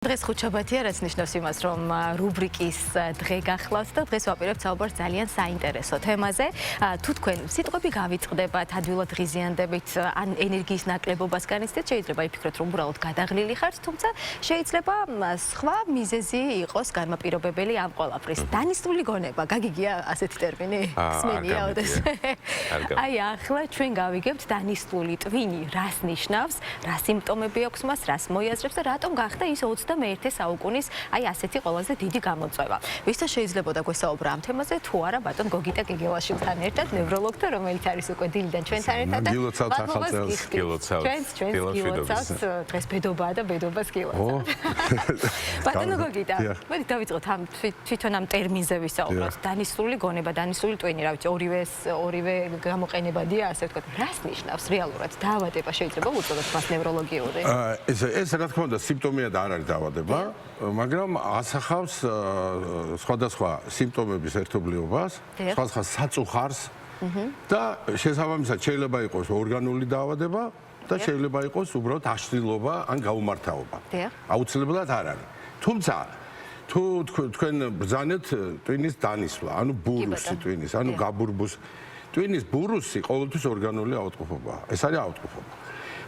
დღეს ხუთშაბათია, რაც ნიშნავს იმას, რომ რუბრიკის დღე გახლავთ და დღეს ვაპირებთ საუბარს ძალიან საინტერესო თემაზე. თუ თქვენ სიტყვები გავიწყდებათ, ადვილად ღიზიანდებით, ან ენერგიის ნაკლებობას განიცდით, შეიძლება იფიქროთ, რომ უბრალოდ გადაღლილი ხართ, თუმცა შეიძლება სხვა მიზეზი იყოს განმაპირობებელი ამ ყველაფრის. დანისწრული გონება, გაგიგია ასეთი ტერმინი? სმენია ოდესმე. აი, ახლა ჩვენ გავიგებთ დანისწრული ტვინი რას ნიშნავს, რა სიმპტომები აქვს მას, რას მოიაზრებს და რატომ გახდა ის 21 საუკუნის აი ასეთი ყველაზე დიდი გამოწვევა. ვისაც შეიძლებოდა გვესაუბრა ამ თემაზე, თუ არა ბატონ გოგიტა გეგელაშვილთან ერთად, ნევროლოგთან, რომელიც არის უკვე დილიდან ჩვენთან ერთად და ჩვენს გილოცავს დღეს ბედობაა და ბედობას გილოცავთ. ბატონო გოგიტა, მოდი დავიწყოთ ამ თვითონ ამ ტერმინზე ვისაუბროთ. დანისწრული გონება, დანისწრული ტვინი, რა ვიცი, ორივე გამოყენებადია, ასე ვთქვათ. რას ნიშნავს რეალურად? დაავადება შეიძლება უწოდოთ მას ნევროლოგიური? ეს რა თქმა უნდა სიმპტომია და არ არის დაავადება, მაგრამ ასახავს სხვადასხვა სიმპტომების ერთობლიობას, სხვადასხვა საწუხარს და შესაბამისად შეიძლება იყოს ორგანული დაავადება და შეიძლება იყოს უბრალოდ აშლილობა ან გაუმართავობა. აუცილებლად არ არის. თუმცა თუ თქვენ ბრძანეთ ტვინის დანისვლა, ანუ ბურუსი ტვინის, ანუ გაბურბუს ტვინის ბურუსი ყოველთვის ორგანული ავადმყოფობაა. ეს არის ავადმყოფობა.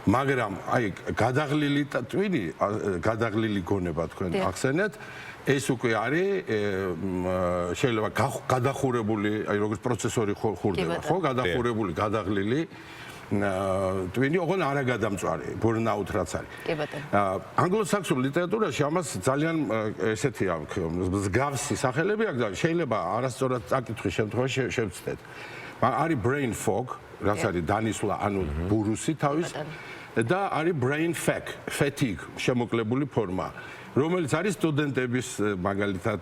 მაგრამ აი გადაღლილი ტვინი, გადაღლილი გონება თქვენ ახსენეთ, ეს უკვე არის შეიძლება გადახურებული, აი როგორც პროცესორი ხურდება, ხო, გადახურებული, გადაღლილი ტვინი, ოღონდ არაგადამწვარი, burnout რაც არის. კი ბატონო. ანგლო-საქსონურ ლიტერატურაში ამას ძალიან ესეთი აქვს, მსგავსი სახელები აქვს და შეიძლება არასწორად წაკითხვის შემთხვევაში შევცდეთ. არის brain fog, რაც არის დანისვლა, ანუ ბურუსი თავის და არის brain fatigue, შემოკლებული ფორმა, რომელიც არის სტუდენტების მაგალითად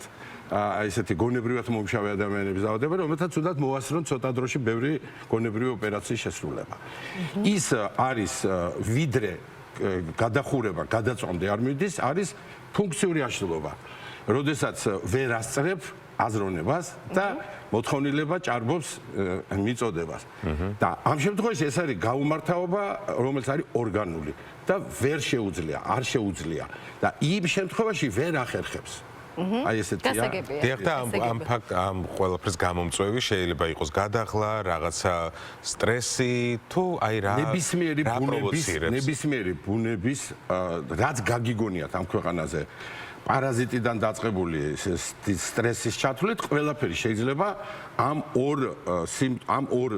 ესეთი გონებრივად მომშავე ადამიანების დაავადება, რომელთაც უნდათ მოასწრონ ცოტა დროში ბევრი გონებრივი ოპერაციის შესრულება. ის არის ვიდრე გადახურება, გადაწყვეტი არ მიდის, არის ფუნქციური აშლილობა, როდესაც ვერ ასწრებ აზროვნებას და მოთხოვნილება ჭარბობს მიწოდებას. და ამ შემთხვევაში ეს არის გაუმართავობა, რომელიც არის ორგანული და ვერ შეუძლია, არ შეუძლია და იმ შემთხვევაში ვერ ახერხებს. აი ესეთია. დიახ, ამ ყველაფრის გამომწვევი შეიძლება იყოს გადაღლა, რაღაცა სტრესი, თუ აი რა ნებისმიერი ბუნების რაც გაგიგონიათ ამ ქვეყანაზე პარაზიტიდან დაწყებული სტრესის ჩათვლით, ყველაფერი შეიძლება ამ ორ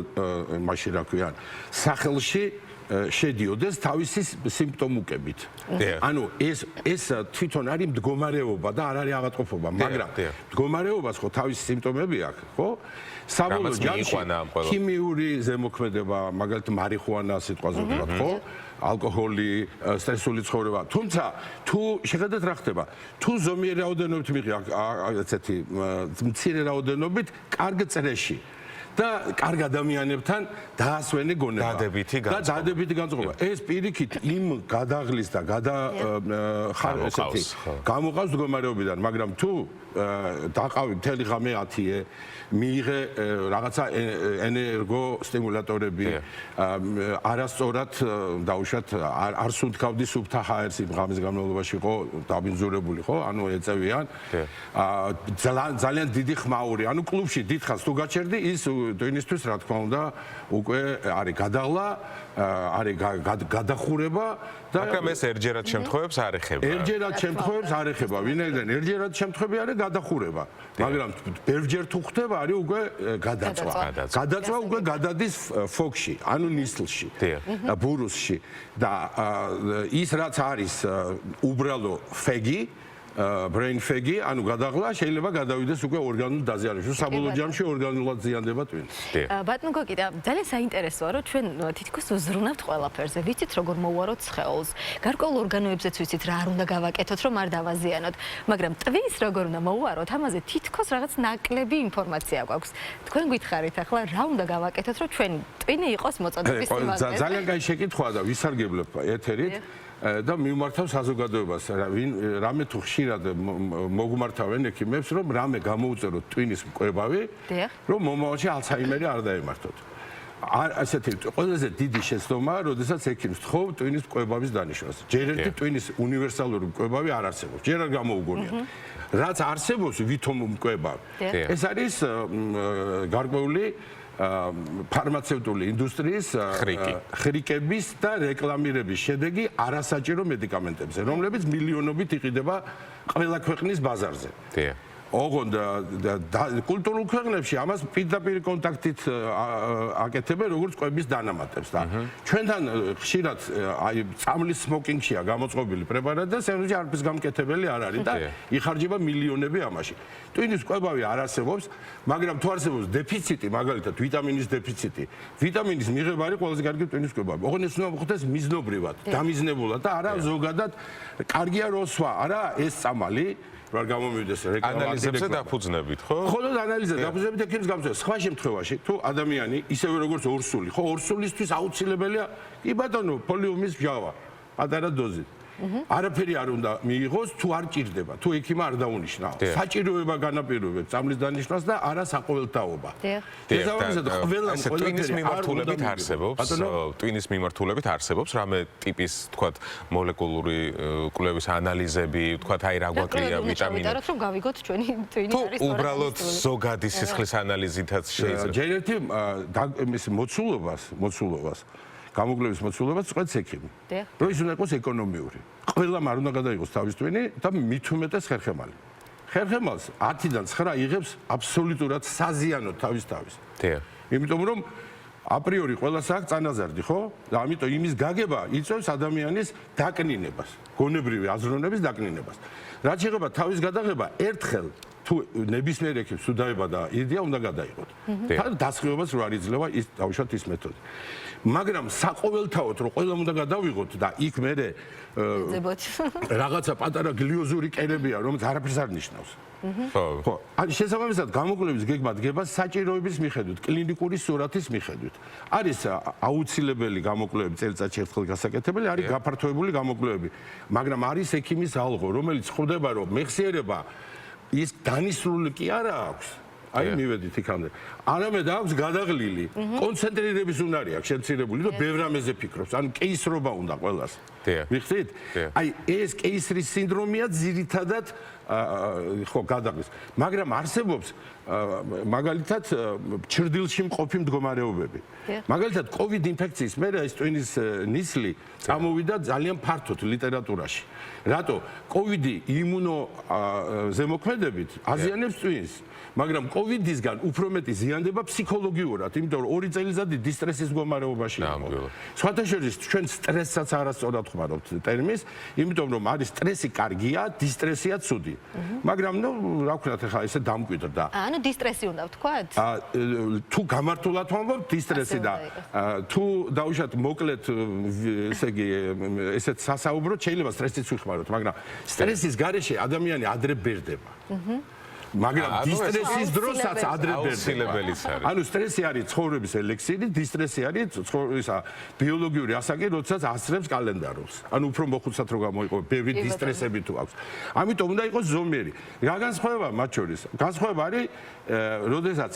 მაშინ რა ქვიან, სახელში შედიოდეს თავისი სიმპტომუკებით. ანუ ეს თვითონ არის მდგომარეობა და არ არის ავადმყოფობა, მაგრამ მდგომარეობას ხო თავისი სიმპტომები აქვს, ხო? საბოლოო ჯამში ქიმიური ზემოქმედება, მაგალითად მარიხუანა სიტყვაზე ვთქვათ, ხო? ალკოჰოლი, სტრესული ცხოვრება. თუმცა თუ შეხედეთ რა ხდება, თუ ზომიერი რაოდენობით მიღი ესეთი მცირე რაოდენობით კარგ წრეში და კარგ ადამიანებთან დაასვენე გონება და დადებითი განწყობა. ეს პირიქით იმ გადაღლის და ესეთი გამოყავს მდგომარეობიდან, მაგრამ თუ დაყავი მთელი ღამე ათიე, მიიღე რაღაცა ენერგო სტიმულატორები, არასწორად დაუშვათ არ სუნთქავდი სუფთა ჰაერს იმ ღამის განმავლობაში ხო დაბინძურებული ხო, ანუ ეწევიან ძალიან დიდი ხმაური, ანუ კლუბში დიდხანს თუ გაჩერდი ის ტვინისთვის რა თქმა უნდა უკვე არის გადაღლა, არის გადახურება და მაგრამ ეს ერჯერად შემთხვევებს არ ეხება. ერჯერად შემთხვევებს არ ეხება. ვინაიდან ერჯერად შემთხვევები არის გადახურება, მაგრამ ბევრჯერ თუ ხდება არის უკვე გადაწვა. გადაწვა უკვე გადადის ფოგში, ანუ ნისლში, ბურუსში და ის რაც არის უბრალო ფეგი brain fog-ი, ანუ გადაღლა შეიძლება გადავიდეს უკვე ორგანულ დაზიანებაში. საბოლოო ჯამში ორგანულად ზიანდება ტვინი. ბატონო გოგიტა, ძალიან საინტერესოა, რომ ჩვენ თითქოს უზრუნავთ ყველაფერზე. ვიცით როგორ მოვუაროთ სხეულს. გარკვეულ ორგანოებზეც ვიცით რა არ უნდა გავაკეთოთ, რომ არ დავაზიანოთ. მაგრამ ტვინს როგორ უნდა მოვუაროთ, ამაზე თითქოს რაღაც ნაკლები ინფორმაცია გვაქვს. თქვენ გითხარით ახლა რა უნდა გავაკეთოთ, რომ ჩვენი ტვინი იყოს მოწოდების სიმაღლეზე. ძალიან კაი შეკითხვაა და ვისარგებლებ ეთერით. და მიმართავ საზოგადოებას, რამე თუ ხშირად მოგმართავენ ექიმებს, რომ რამე გამოუწეროთ ტვინის მკვლევარი, რომ მომავალში ალცჰაიმერი არ დაემართოთ. ასეთი ყველაზე დიდი შეცდომაა, როდესაც ექიმს თხოვ ტვინის მკვლევარის დანიშვნას. ჯერ ერთი ტვინის უნივერსალური მკვლევარი არ არსებობს. ჯერ არ გამოუგონია. რაც არსებობს ვითომ მკვლევარი. ეს არის გარკვეული ფარმაცევტული ინდუსტრიის ხრიკების და რეკლამირების შედეგი არასაჭირო მედიკამენტებზე, რომლებიც მილიონობით იყიდება ყველა ქვეყნის ბაზარზე. ოღონდ კულტურულ ქვეყნებში ამას პირდაპირ კონტაქტით აკეთებენ როგორც კვების დანამატებს და ჩვენთან ხშირად აი წამლის სმოკინგშია გამოწყობილი პრეპარატი და სერვიში არაფრის გამკეთებელი არ არის და იხარჯება მილიონები ამაში. ტვინის კვებავი არ არსებობს, მაგრამ თუ არსებობს დეფიციტი, მაგალითად ვიტამინის დეფიციტი, ვიტამინის მიღება არის ყველაზე კარგი ტვინის კვებავი. ოღონდ ეს უნდა მოხდეს მიზნობრივად, დამიზნებულად და არა ზოგადად კარგია როსვა, არა ეს წამალი რა გამომივიდეს ანალიზებზე დაფუძნებით, ხო? ხოლო ანალიზებზე დაფუძნებით ექიმს გამწევს. სხვა შემთხვევაში, თუ ადამიანი ისევე როგორც ორსული, ხო, ორსულისთვის აუცილებელია, კი ბატონო, პოლიუმის მჟავა, პატარა დოზით. არაფერი არ უნდა მიიღოს, თუ არ ჭირდება, თუ ექიმმა არ დაუნიშნა. საჭიროება განაპირობებს წამლის დანიშვნას და არა საყოველთაობა. ტვინის მიმართულებით არსებობს, ტვინის მიმართულებით არსებობს რამე ტიპის, თქვათ, მოლეკულური კვლევის ანალიზები, თქვათ, აი რა გვაკლია ვიტამინები. რომ გავიგოთ ჩვენი ტვინი არის თუ უბრალოდ ზოგადი სისხლის ანალიზითაც შეიძლება. ჯერ ერთი მის მოცულობას გამოგლების მოცულობას წყვეტს ექიმი. რომ ის უნდა იყოს ეკონომიური. ყველამ არ უნდა გადაიღოს თავის ტვინი და მით უმეტეს ხერხემალი. ხერხემალს 10-დან 9 იღებს აბსოლუტურად საზიანოდ თავის. იმიტომ რომ აპრიორი ყველას აქვს წანაზარდი, ხო? და ამიტომ იმის გაგება იწვევს ადამიანის დაკნინებას, გონებრივი აზროვნების დაკნინებას. რაც შეეხება თავის გადაღება, ერთხელ თუ ნებისმიერ ექიმს თუ დაება და იდეა უნდა გადაიღოთ. თან დასხივებას რო არ იძლევა ის დავუშვათ ის მეთოდი. მაგრამ საყოველთაოდ რომ ყველამ უნდა გადავიღოთ და იქ მერე რაღაცა პატარა გლიოზური კერებია, რომელიც არაფერს არ ნიშნავს. ხო. ან შესაბამისად გამოკვლევის გეგმა დგება საჭიროების მიხედვით, კლინიკური სურათის მიხედვით. არის აუცილებელი გამოკვლევები წელიწადში ერთხელ გასაკეთებელი, არის გაფართოებული გამოკვლევები, მაგრამ არის ექიმის ალღო, რომელიც ხვდება რომ მეხსიერება ის განისრული კი არა აქვს. აი მივედით იქამდე. არამედ აქვს გადაღლილი, კონცენტრირების უნარი აქვს შემცირებული და ბევრ რამეზე ფიქრობს. ანუ კეისრობა უნდა ყველას. მიხსით? აი ეს კეისრის სინდრომია ძირითადად ხო გადაღლის. მაგრამ არსებობს მაგალითად ჩრდილში მყოფი მდგომარეობები. მაგალითად COVID ინფექციის მერე ეს ტვინის ნისლი წამოვიდა ძალიან ფართოდ ლიტერატურაში. რატო? COVID-ი იმუნო ზემოქმედებით აზიანებს ტვინს. მაგრამ COVID-ისგან უფრო მეტი ზიანდება ფსიქოლოგიურად, იმიტომ რომ 2 წელიწადი დისტრესის მდგომარეობაში იყო. სხვათა შორის ჩვენ სტრესსაც არასწორად ხმარობთ ტერმინს, იმიტომ რომ არის სტრესი კარგია, დისტრესია ცუდი. მაგრამ ნუ რა ვქნათ ახლა ესე დამკვიდრდა. ანუ დისტრესი უნდა ვთქვათ? თუ გამართულად ვამბობ დისტრესი და თუ დაუშვათ მოკლედ ესე იგი ესეთ სასაუბროდ შეიძლება სტრესიც ვიხმაროთ, მაგრამ სტრესის გარეშე ადამიანი ადრე ბერდება. მაგრამ დისტრესის დროსაც ადრე აუცილებელიც არის. ანუ სტრესი არის ცხოვრების ელექსირი, დისტრესი არის ისა ბიოლოგიური ასაკი, როდესაც ასრებს კალენდარობს. ანუ უფრო მოხუცად რო გამოიყო, ბევრი დისტრესები თუ აქვს. ამიტომ უნდა იყოს ზომიერი. რა განსხვავება მათ შორის? განსხვავება არის, როდესაც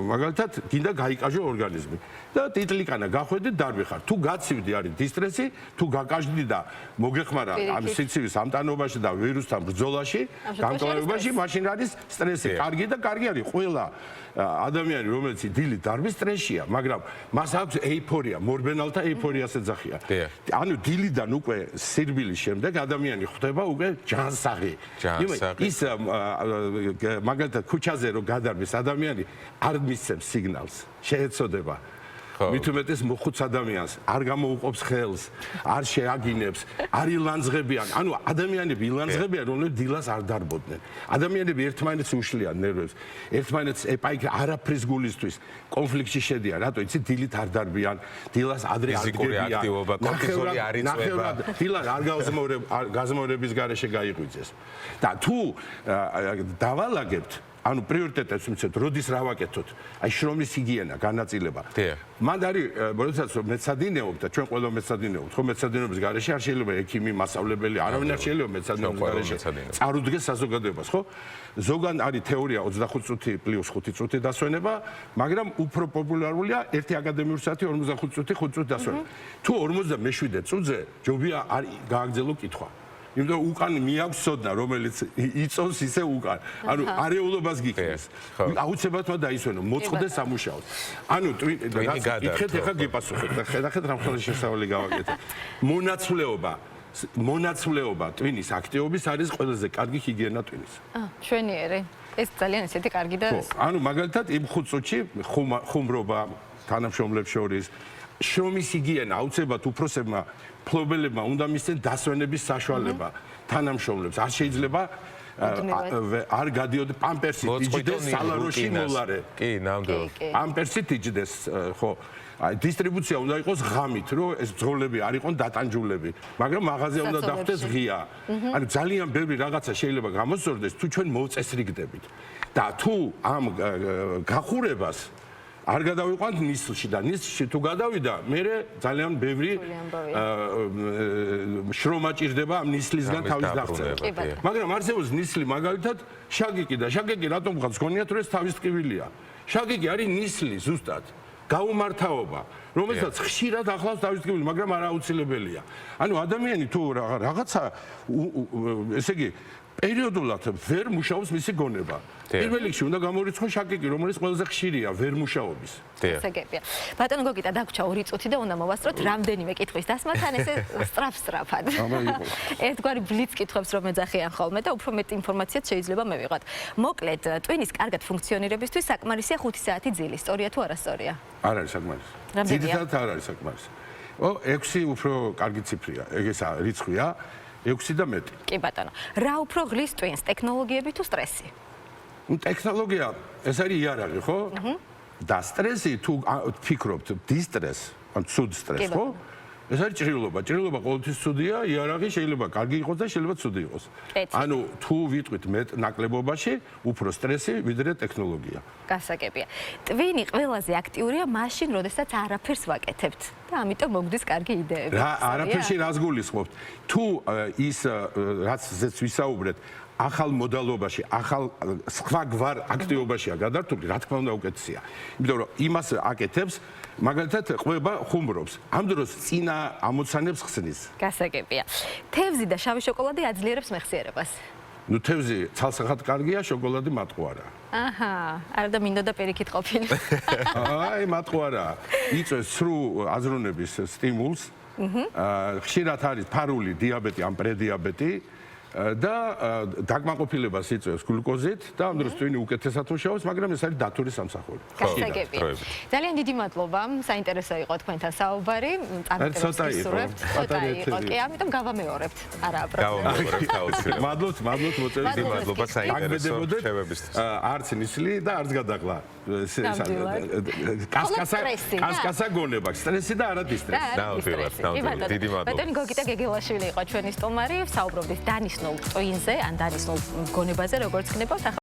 მაგალითად გინდა გაიკაჟო ორგანიზმი და ტიტლიკანა გახვედი დარბიხარ. თუ გაცივდი არის დისტრესი, თუ გაკაჟდი და მოგეხმარა ამ სიცივის ამტანობაში და ვირუსთან ბრძოლაში, გამკლავებაში, მაშინ არის სტრესი. კარგი და კარგი არის ყველა ადამიანი, რომელიც დილით დარბის სტრესშია, მაგრამ მას აქვს ეიფორია, მორბენალთა ეიფორიას ეძახიან. ანუ დილიდან უკვე სირბილის შემდეგ ადამიანი ხვდება უკვე ჯანსაღი. ის მაგალითად ქუჩაზე რო გადარბის ადამიანი არ მისცემს სიგნალს, შეეცოდება. მით უმეტეს მოხუც ადამიანს არ გამოუყოფს ხელს, არ შეაგინებს, არ ილანძღებიან. ანუ ადამიანები ილანძღებიან, რომლებიც დილას არ დარბოდნენ. ადამიანები ერთმანეთს უშლიან ნერვებს, ერთმანეთს ეპაიქ არაფრის გულისთვის კონფლიქტში შედიან. რატო იცი დილით არ დარბიან, დილას ადრე არ დგებიან. ფიზიკური აქტივობა, კორტიზოლი არ იწვება. დილას არ გაზმოვრების გარეშე გაიღვიძეს. და თუ დავალაგებთ ანუ პრიორიტეტებს მიცემთ, როდის რა ვაკეთოთ. აი შრომის ჰიგიენა, განაწილება. მან არის, როდესაც მეცადინეობ და ჩვენ ყველა მეცადინეობთ, ხო მეცადინეობის გარეშე არ შეიძლება ექიმი, მასწავლებელი, არავინ არ შეიძლება მეცადინეობის გარეშე წარუდგეს საზოგადოებას, ხო? ზოგან არის თეორია 25 წუთი პლუს 5 წუთი დასვენება, მაგრამ უფრო პოპულარულია 1 აკადემიური საათი 45 წუთი 5 წუთი დასვენება. თუ 57 წუთზე ჯობია არ გააგრძელო კითხვა. იმიტომ უკან მიაქვს სოდნა, რომელიც იწონს ისე უკან. ანუ არეულობას გიქნის. აუცილებლად უნდა დაისვენო, მოწყდეს სამუშაოდ. ანუ იკეთ ახლა გიპასუხეთ. ხედავთ რა მხოლოდ შესავალი გავაკეთე. მონაცვლეობა ტვინის აქტივობის არის ყველაზე კარგი ჰიგიენა ტვინის. შვენიერი. ეს ძალიან ისეთი კარგი და ანუ მაგალითად იმ 5 წუთში ხუმრობა თანამშრომლებს შორის შრომის ჰიგიენა აუცილებლად უფროსებმა ფლობელებმა უნდა მისცენ დასვენების საშუალება თანამშრომლებს. არ შეიძლება არ გადიოდეს პამპერსი იჯდეს სალაროში მოლარე. კი, ნამდვილად. პამპერსი იჯდეს, ხო. აი დისტრიბუცია უნდა იყოს ღამით, რომ ეს ბრძოლები არ იყონ დატანჯულები, მაგრამ მაღაზია უნდა დახდეს ღია. ანუ ძალიან ბევრი რაღაცა შეიძლება გამოსწორდეს, თუ ჩვენ მოვწესრიგდებით. და თუ ამ გახურებას არ გადავიყვანთ ნისლში და ნისლში თუ გადავიდა, მე ძალიან ბევრი შრომა ჭირდება ამ ნისლისგან თავის დაღწევა. მაგრამ არსებობს ნისლი მაგალითად შაგიკი და შაგიკი რატომ ხავს გონიათ რომ ეს თავის ტკივილია. შაგიკი არის ნისლი ზუსტად. გაუმართავობა, რომელსაც ხშირად ახლავს თავის ტკივილი, მაგრამ არ აუცილებელია. ანუ ადამიანი თუ რაღაცა ესე იგი პერიოდულად ვერ მუშაობს მისი გონება. პირველ რიგში უნდა გამორიცხოს შაკიკი, რომელიც ყველაზე ხშირია ვერ მუშაობის. გასაგებია. ბატონო გოგიტა დაგვრჩა 2 წუთი და უნდა მოვასწროთ რამდენიმე კითხვის დასმასთან ესე სწრაფ-სწრაფად. ერთგვარი ბლიც კითხვებს რომ ეძახიან ხოლმე და უფრო მეტი ინფორმაციაც შეიძლება მევიღოთ. მოკლედ, ტვინის კარგად ფუნქციონირებისთვის საკმარისია 5 საათი ძილი. სწორია თუ არასწორია? არ არის საკმარისი. ძირითადად არ არის საკმარისი. 6 უფრო კარგი ციფრია. ეგეცა რიცხვია. 6 და მეტი. კი ბატონო. რა უფრო ღლის ტვინს, ტექნოლოგიები თუ სტრესი? ტექნოლოგია ეს არის იარაღი, ხო? და სტრესი თუ ფიქრობთ, დისტრეს, ან ცუდ სტრესს, ხო? ეს არის ჭრილობა. ჭრილობა ყოველთვის ცუდია, იარაღი შეიძლება კარგი იყოს და შეიძლება ცუდი იყოს. ანუ თუ ვიტყვით მეტ ნაკლებობაში, უფრო სტრესი ვიდრე ტექნოლოგია. გასაგებია. ტვინი ყველაზე აქტიურია მაშინ, როდესაც არაფერს ვაკეთებთ და ამიტომ მოგდის კარგი იდეები. არაფერში რას გულისხმობთ? თუ ის რაცაც ვისაუბრეთ, ახალ მოდალობაში, ახალ სხვა გვარ აქტივობაშია გადართული, რა თქმა უნდა უკეთესია. იმიტომ რომ იმას აკეთებს, მაგალითად ყვება ხუმრობს. ამ დროს წინა ამოცანებს ხსნის. გასაგებია. თევზი და შავი შოკოლადი აძლიერებს მეხსიერებას. ნუ თევზი ცალსახად კარგია, შოკოლადი მატყუარა. აჰა, არა და მინდოდა პირიქით ყოფილი. აი მატყუარა. იწვევს სრულ აზროვნების სტიმულს. ხშირად არის ფარული დიაბეტი ან პრედიაბეტი. და დაკმაყოფილებას იწვევს გლუკოზით და ამ დროს ტვინი უკეთესად მუშაობს, მაგრამ ეს არის დათური სამსახური. გასაგებია. ძალიან დიდი მადლობა, საინტერესო იყო თქვენთან საუბარი. ცოტა იყო. კი, ამიტომ გავამეორებთ. არა, გავამეორებთ აუცილებლად. მადლობთ მოწვევით. მადლობა საინტერესო შევებისთვის. არც ნისლი და არც გადაღლა. კასკასა გონება, სტრესი და არა დისტრესი. ნამდვილად, დიდი მადლობა. ბატონი გოგიტა გეგელაშვილი იყო ჩვენი სტუმარი, საუბრობდით დანიშნულ ტვინზე, ან დანიშნულ გონებაზე, როგორც ხნებავთ.